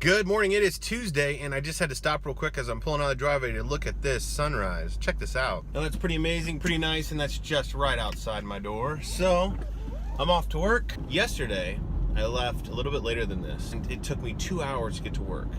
Good morning. It is Tuesday, and I just had to stop real quick as I'm pulling out of the driveway to look at this sunrise. Check this out. Now that's pretty amazing, pretty nice, and that's just right outside my door. So I'm off to work. Yesterday, I left a little bit later than this, and it took me 2 hours to get to work.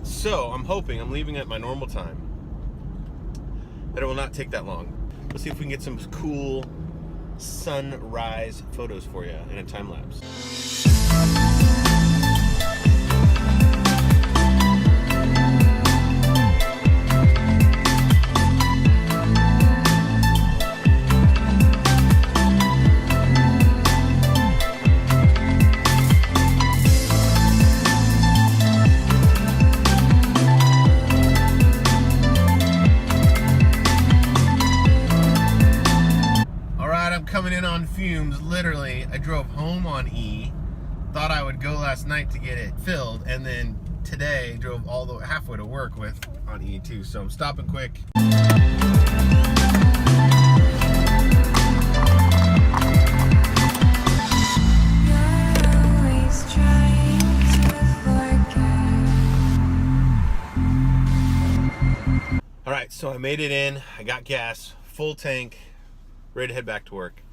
So I'm hoping, I'm leaving at my normal time, that it will not take that long. Let's see if we can get some cool sunrise photos for you in a time lapse. Coming in on fumes, literally. I drove home on E, thought I would go last night to get it filled, and then today drove all the halfway to work with on E too. So I'm stopping quick. All right, so I made it in. I got gas, full tank, ready to head back to work.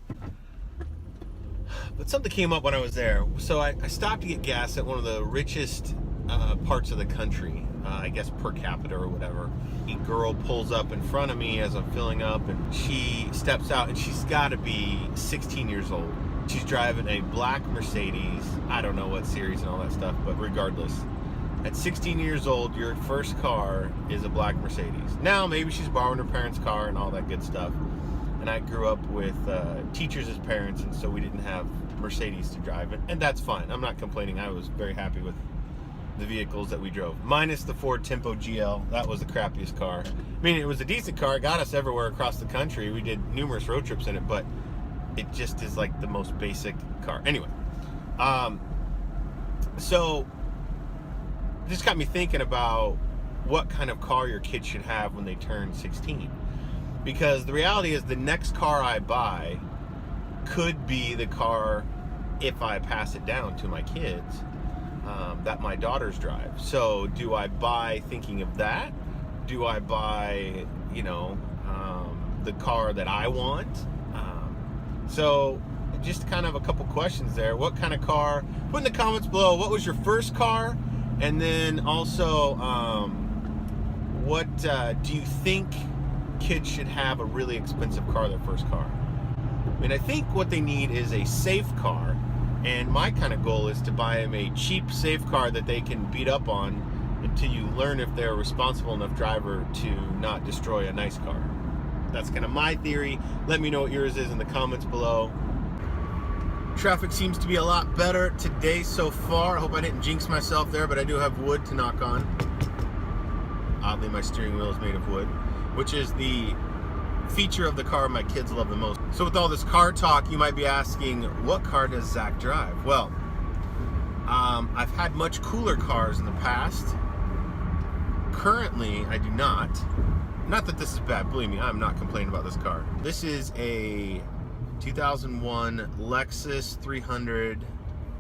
But something came up when I was there. So I stopped to get gas at one of the richest parts of the country, I guess per capita or whatever. A girl pulls up in front of me as I'm filling up, and she steps out, and she's got to be 16 years old. She's driving a black Mercedes. I don't know what series and all that stuff, but regardless, at 16 years old, your first car is a black Mercedes. Now, maybe she's borrowing her parents' car and all that good stuff. And I grew up with teachers as parents, and so we didn't have Mercedes to drive, and that's fine. I'm not complaining. I was very happy with the vehicles that we drove, minus the Ford Tempo GL. That was the crappiest car. I mean, it was a decent car. It got us everywhere across the country. We did numerous road trips in it, but it just is like the most basic car. Anyway, so this got me thinking about what kind of car your kids should have when they turn 16. Because the reality is the next car I buy could be the car, if I pass it down to my kids, that my daughters drive. So do I buy thinking of that? Do I buy, the car that I want? So just kind of a couple questions there. What kind of car? Put in the comments below, what was your first car? And then also, what do you think kids should have a really expensive car, their first car? I mean, I think what they need is a safe car, and my kind of goal is to buy them a cheap, safe car that they can beat up on until you learn if they're a responsible enough driver to not destroy a nice car. That's kind of my theory. Let me know what yours is in the comments below. Traffic seems to be a lot better today so far. I hope I didn't jinx myself there, but I do have wood to knock on. Oddly, my steering wheel is made of wood, which is the feature of the car my kids love the most. So with all this car talk, you might be asking, what car does Zach drive? Well, I've had much cooler cars in the past. Currently, I do not. Not that this is bad, believe me, I'm not complaining about this car. This is a 2001 Lexus 300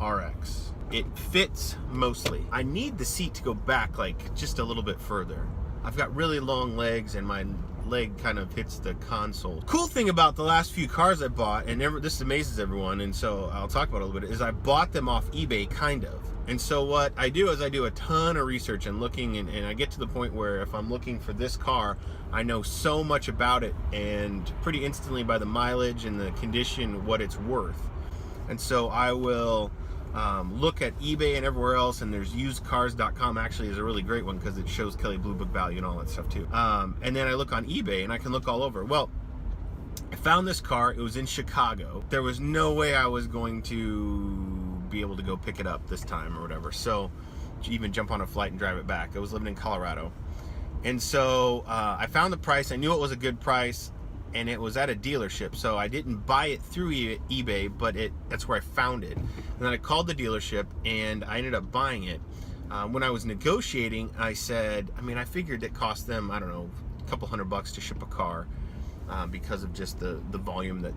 RX. It fits mostly. I need the seat to go back like just a little bit further. I've got really long legs, and my leg kind of hits the console. Cool thing about the last few cars I bought, and this amazes everyone, and so I'll talk about it a little bit, is I bought them off eBay, kind of. And so what I do is I do a ton of research and looking, and I get to the point where if I'm looking for this car, I know so much about it, and pretty instantly by the mileage and the condition, what it's worth. And so I will look at eBay and everywhere else, and there's usedcars.com actually is a really great one because it shows Kelley Blue Book value and all that stuff too. And then I look on eBay, and I can look all over. Well, I found this car. It was in Chicago. There was no way I was going to be able to go pick it up this time or whatever, so even jump on a flight and drive it back. I was living in Colorado, and so I found the price. I knew it was a good price, and it was at a dealership, so I didn't buy it through eBay, but that's where I found it. And then I called the dealership, and I ended up buying it. When I was negotiating, I said, I figured it cost them, I don't know, a couple $100 to ship a car, because of just the volume that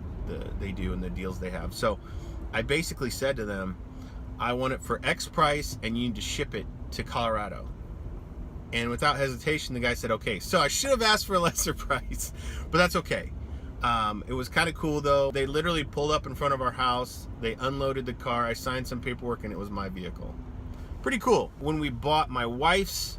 they do and the deals they have. So I basically said to them, I want it for X price, and you need to ship it to Colorado. And without hesitation, the guy said, okay. So I should have asked for a lesser price, but that's okay. It was kind of cool though. They literally pulled up in front of our house. They unloaded the car. I signed some paperwork and it was my vehicle. Pretty cool. When we bought my wife's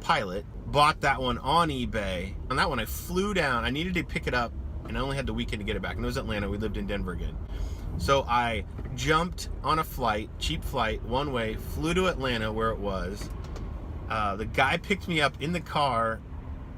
Pilot, bought that one on eBay. On that one, I flew down. I needed to pick it up and I only had the weekend to get it back. And it was Atlanta. We lived in Denver again. So I jumped on a flight, cheap flight, one way, flew to Atlanta where it was. The guy picked me up in the car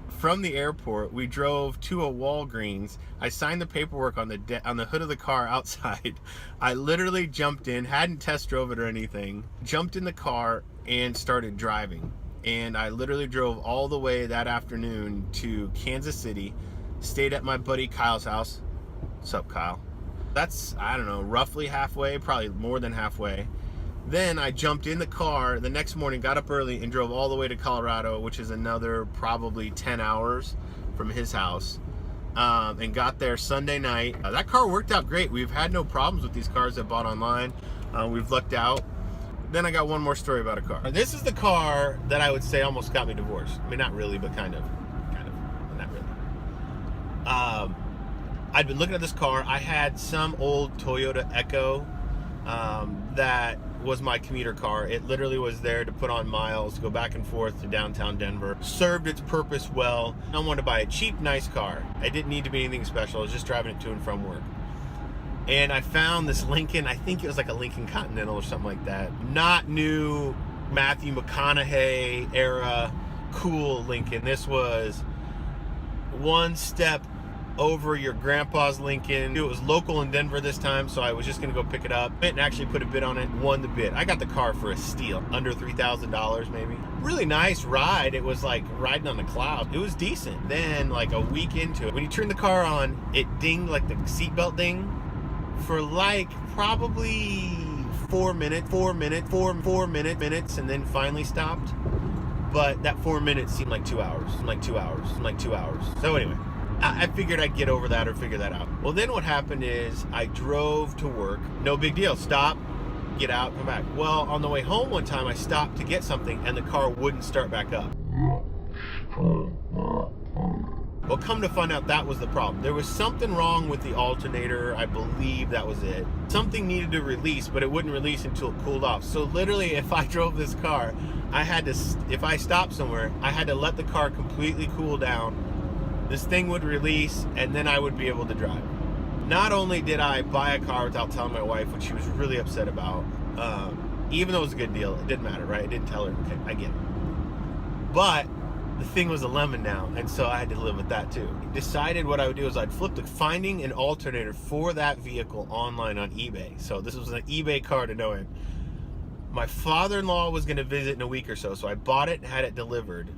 from the airport. We drove to a Walgreens. I signed the paperwork on the hood of the car outside. I literally jumped in, hadn't test drove it or anything, jumped in the car and started driving. And I literally drove all the way that afternoon to Kansas City, stayed at my buddy Kyle's house. What's up, Kyle? That's, I don't know, roughly halfway, probably more than halfway. Then I jumped in the car the next morning, got up early, and drove all the way to Colorado, which is another probably 10 hours from his house, and got there Sunday night. That car worked out great. We've had no problems with these cars I bought online. We've lucked out. Then I got one more story about a car. This is the car that I would say almost got me divorced. I mean, not really, but kind of, but not really. I'd been looking at this car. I had some old Toyota Echo that was my commuter car. It literally was there to put on miles, go back and forth to downtown Denver. Served its purpose well. I wanted to buy a cheap, nice car. I didn't need to be anything special. I was just driving it to and from work. And I found this Lincoln, I think it was like a Lincoln Continental or something like that. Not new Matthew McConaughey era cool Lincoln. This was one step over your grandpa's Lincoln. It was local in Denver this time, so I was just gonna go pick it up. Went and actually put a bid on it, won the bid. I got the car for a steal, under $3,000 maybe. Really nice ride. It was like riding on the cloud. It was decent. Then like a week into it, when you turn the car on, it dinged like the seatbelt ding for like probably 4 minutes, and then finally stopped. But that 4 minutes seemed like 2 hours, So anyway, I figured I'd get over that or figure that out. Well, then what happened is I drove to work. No big deal. Stop, get out, come back. Well, on the way home one time, I stopped to get something and the car wouldn't start back up. Well, come to find out that was the problem. There was something wrong with the alternator. I believe that was it. Something needed to release, but it wouldn't release until it cooled off. So literally, if I drove this car, I had to, if I stopped somewhere, I had to let the car completely cool down. This thing would release, and then I would be able to drive. Not only did I buy a car without telling my wife, which she was really upset about, even though it was a good deal, it didn't matter, right? I didn't tell her, okay, I get it. But the thing was a lemon now, and so I had to live with that too. Decided what I would do is I'd flip finding an alternator for that vehicle online on eBay. So this was an eBay car to no end. My father-in-law was gonna visit in a week or so I bought it and had it delivered.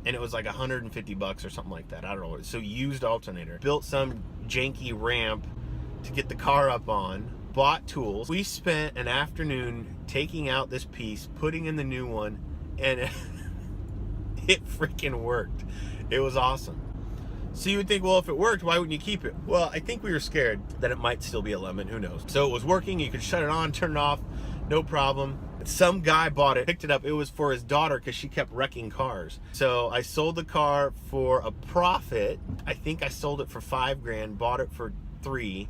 And it was like $150 or something like that. I don't know. So used alternator. Built some janky ramp to get the car up on. Bought tools. We spent an afternoon taking out this piece, putting in the new one, and it freaking worked. It was awesome. So you would think, well, if it worked, why wouldn't you keep it? Well, I think we were scared that it might still be a lemon. Who knows? So it was working. You could shut it on, turn it off, no problem. Some guy bought it, picked it up. It was for his daughter because she kept wrecking cars. So I sold the car for a profit. I think I sold it for $5,000, bought it for $3,000.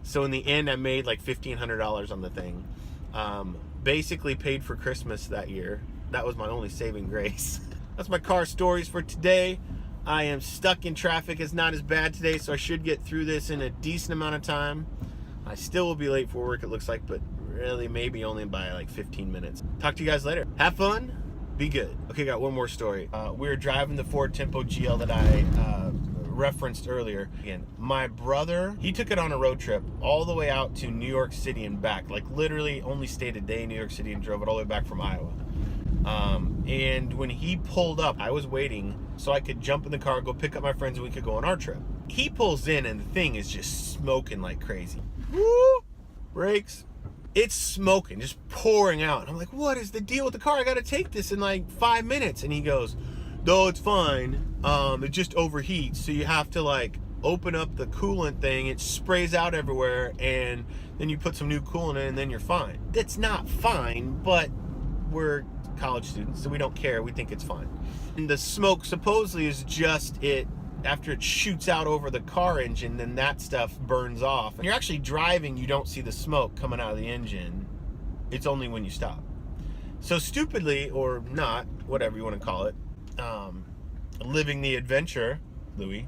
So in the end, I made like $1,500 on the thing. Basically paid for Christmas that year. That was my only saving grace. That's my car stories for today. I am stuck in traffic. It's not as bad today, so I should get through this in a decent amount of time. I still will be late for work, it looks like, but really maybe only by like 15 minutes. Talk to you guys later. Have fun, be good. Okay, got one more story. We were driving the Ford Tempo GL that I referenced earlier. Again, my brother, he took it on a road trip all the way out to New York City and back. Like literally only stayed a day in New York City and drove it all the way back from Iowa. And when he pulled up, I was waiting so I could jump in the car, go pick up my friends, and we could go on our trip. He pulls in and the thing is just smoking like crazy. Woo! Brakes. It's smoking, just pouring out. And I'm like, what is the deal with the car? I gotta take this in like 5 minutes. And he goes, no, it's fine. It just overheats. So you have to like open up the coolant thing. It sprays out everywhere. And then you put some new coolant in and then you're fine. That's not fine, but we're college students, so we don't care. We think it's fine. And the smoke supposedly is just it, after it shoots out over the car engine, then that stuff burns off. And you're actually driving, you don't see the smoke coming out of the engine. It's only when you stop. So stupidly, or not, whatever you want to call it, living the adventure, Louis,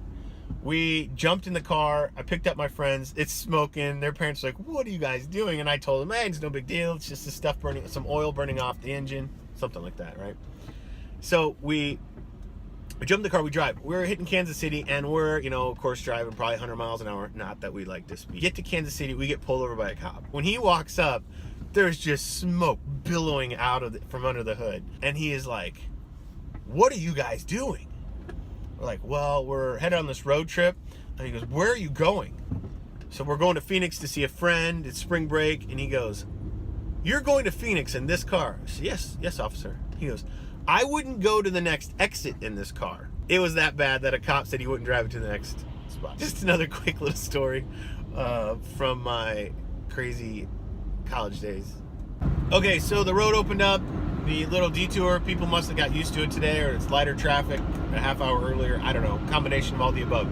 we jumped in the car. I picked up my friends. It's smoking. Their parents are like, what are you guys doing? And I told them, hey, it's no big deal. It's just the stuff burning, some oil burning off the engine, something like that, right? So we jump in the car, we drive. We're hitting Kansas City, and we're, of course, driving probably 100 miles an hour. Not that we like to speed. Get to Kansas City, we get pulled over by a cop. When he walks up, there's just smoke billowing out from under the hood. And he is like, what are you guys doing? We're like, well, we're headed on this road trip. And he goes, where are you going? So we're going to Phoenix to see a friend. It's spring break. And he goes, you're going to Phoenix in this car? I said, yes, officer. He goes, I wouldn't go to the next exit in this car. It was that bad that a cop said he wouldn't drive it to the next spot. Just another quick little story from my crazy college days. Okay, so the road opened up, the little detour. People must have got used to it today, or it's lighter traffic a half hour earlier. I don't know, combination of all the above.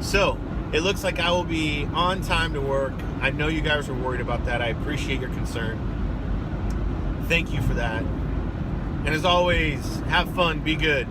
So it looks like I will be on time to work. I know you guys were worried about that. I appreciate your concern. Thank you for that. And as always, have fun, be good.